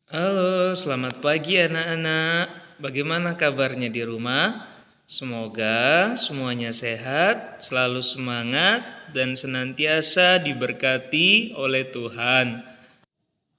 Halo, selamat pagi anak-anak. Bagaimana kabarnya di rumah? Semoga semuanya sehat, selalu semangat, dan senantiasa diberkati oleh Tuhan.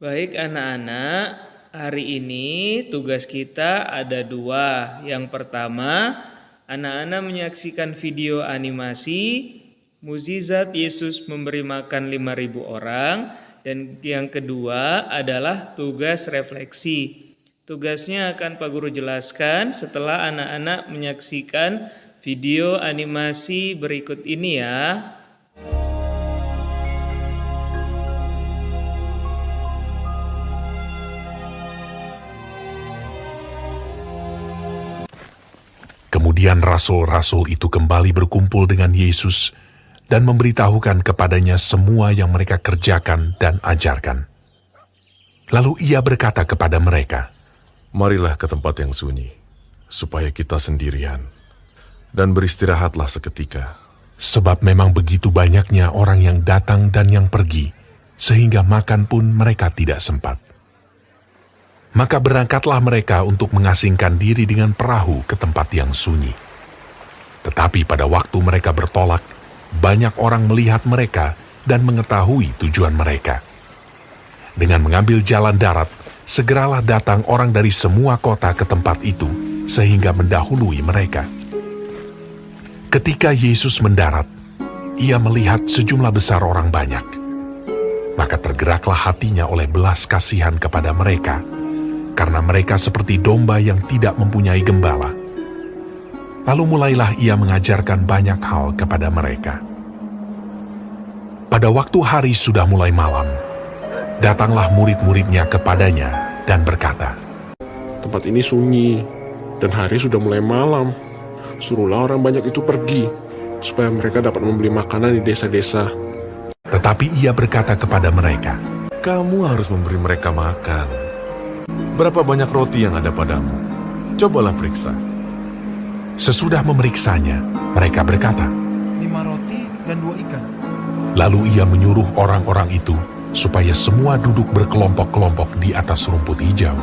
Baik anak-anak, hari ini tugas kita ada dua. Yang pertama, anak-anak menyaksikan video animasi Mukjizat Yesus memberi makan 5.000 orang. Dan yang kedua adalah tugas refleksi. Tugasnya akan Pak Guru jelaskan setelah anak-anak menyaksikan video animasi berikut ini ya. Kemudian rasul-rasul itu kembali berkumpul dengan Yesus dan memberitahukan kepadanya semua yang mereka kerjakan dan ajarkan. Lalu ia berkata kepada mereka, "Marilah ke tempat yang sunyi, supaya kita sendirian, dan beristirahatlah seketika." sebab memang begitu banyaknya orang yang datang dan yang pergi, sehingga makan pun mereka tidak sempat. Maka berangkatlah mereka untuk mengasingkan diri dengan perahu ke tempat yang sunyi. Tetapi pada waktu mereka bertolak, banyak orang melihat mereka dan mengetahui tujuan mereka. Dengan mengambil jalan darat, segeralah datang orang dari semua kota ke tempat itu, sehingga mendahului mereka. Ketika Yesus mendarat, ia melihat sejumlah besar orang banyak. Maka tergeraklah hatinya oleh belas kasihan kepada mereka, karena mereka seperti domba yang tidak mempunyai gembala. Lalu mulailah ia mengajarkan banyak hal kepada mereka. Pada waktu hari sudah mulai malam, datanglah murid-muridnya kepadanya dan berkata, "Tempat ini sunyi, dan hari sudah mulai malam. Suruhlah orang banyak itu pergi, supaya mereka dapat membeli makanan di desa-desa." Tetapi ia berkata kepada mereka, Kamu harus memberi mereka makan. Berapa banyak roti yang ada padamu? Cobalah periksa. sesudah memeriksanya, mereka berkata, 5 roti dan 2 ikan. lalu ia menyuruh orang-orang itu supaya semua duduk berkelompok-kelompok di atas rumput hijau.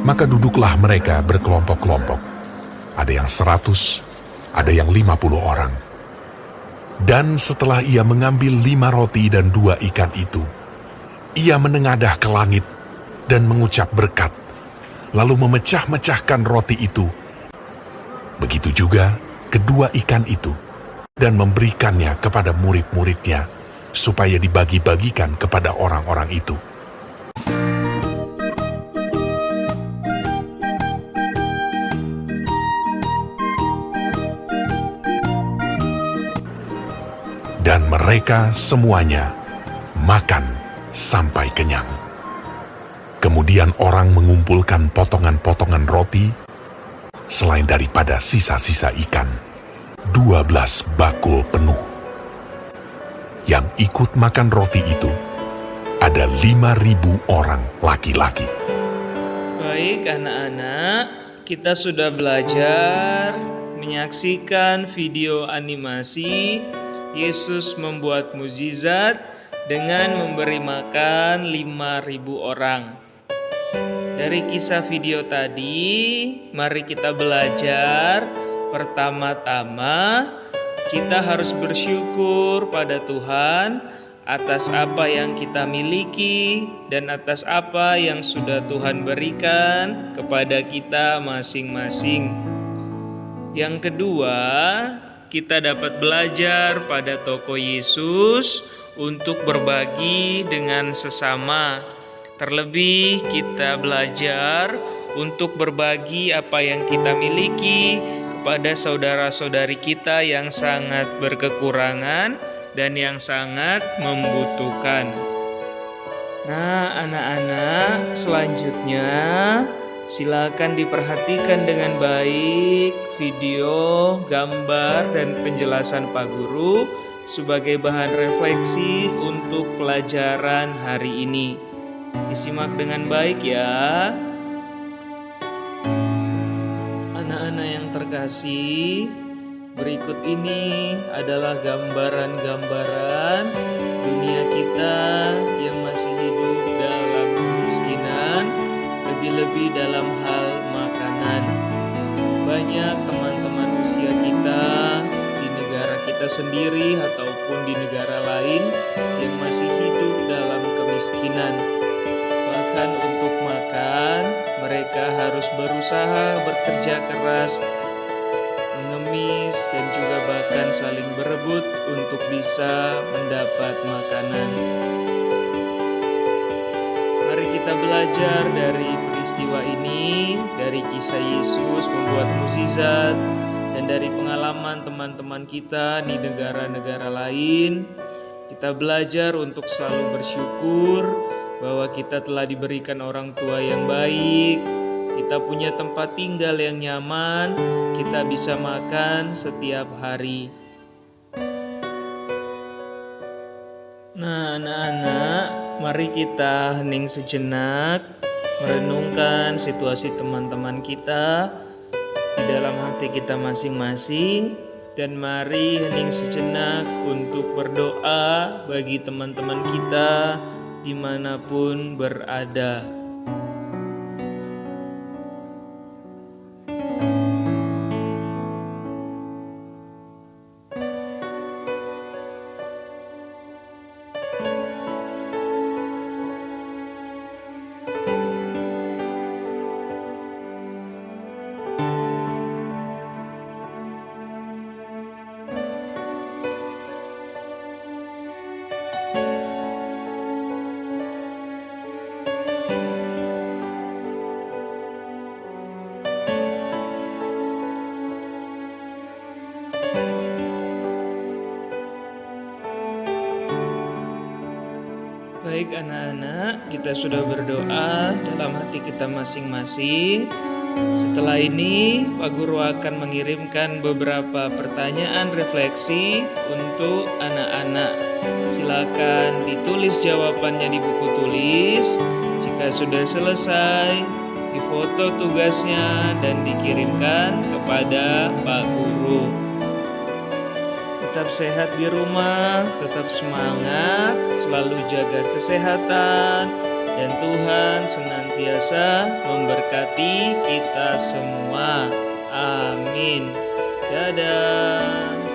Maka duduklah mereka berkelompok-kelompok. Ada yang 100, ada yang 50 orang. Dan setelah ia mengambil 5 roti dan 2 ikan itu, ia menengadah ke langit dan mengucap berkat, lalu memecah-mecahkan roti itu. Begitu juga kedua ikan itu, dan memberikannya kepada murid-muridnya, supaya dibagi-bagikan kepada orang-orang itu. Dan mereka semuanya makan sampai kenyang. Kemudian orang mengumpulkan potongan-potongan roti, selain daripada sisa-sisa ikan, 12 bakul penuh. Yang ikut makan roti itu ada 5.000 orang laki-laki. Baik anak-anak, kita sudah belajar menyaksikan video animasi Yesus membuat mukjizat dengan memberi makan 5.000 orang. Dari kisah video tadi, mari kita belajar. Pertama-tama, kita harus bersyukur pada Tuhan atas apa yang kita miliki dan atas apa yang sudah Tuhan berikan kepada kita masing-masing. Yang kedua, kita dapat belajar pada tokoh Yesus untuk berbagi dengan sesama. Terlebih kita belajar untuk berbagi apa yang kita miliki kepada saudara-saudari kita yang sangat berkekurangan dan yang sangat membutuhkan. Nah, anak-anak, selanjutnya silakan diperhatikan dengan baik video, gambar, dan penjelasan Pak Guru sebagai bahan refleksi untuk pelajaran hari ini. Disimak dengan baik ya. Anak-anak yang terkasih, berikut ini adalah gambaran-gambaran dunia kita yang masih hidup dalam kemiskinan Lebih-lebih dalam hal makanan. Banyak teman-teman usia kita di negara kita sendiri ataupun di negara lain yang masih hidup dalam kemiskinan. Bahkan untuk makan, mereka harus berusaha bekerja keras, mengemis, dan juga bahkan saling berebut untuk bisa mendapat makanan. Mari kita belajar dari peristiwa ini, dari kisah Yesus membuat mukjizat, dan dari pengalaman teman-teman kita di negara-negara lain. Kita belajar untuk selalu bersyukur bahwa kita telah diberikan orang tua yang baik, kita punya tempat tinggal yang nyaman, kita bisa makan setiap hari. Nah, anak-anak, mari kita hening sejenak, merenungkan situasi teman-teman kita di dalam hati kita masing-masing, dan mari hening sejenak untuk berdoa bagi teman-teman kita dimanapun berada. Baik anak-anak, kita sudah berdoa dalam hati kita masing-masing. Setelah ini, Pak Guru akan mengirimkan beberapa pertanyaan refleksi untuk anak-anak. Silakan ditulis jawabannya di buku tulis. Jika sudah selesai, difoto tugasnya dan dikirimkan kepada Pak Guru. Tetap sehat di rumah, tetap semangat, selalu jaga kesehatan, dan Tuhan senantiasa memberkati kita semua. Amin. Dadah.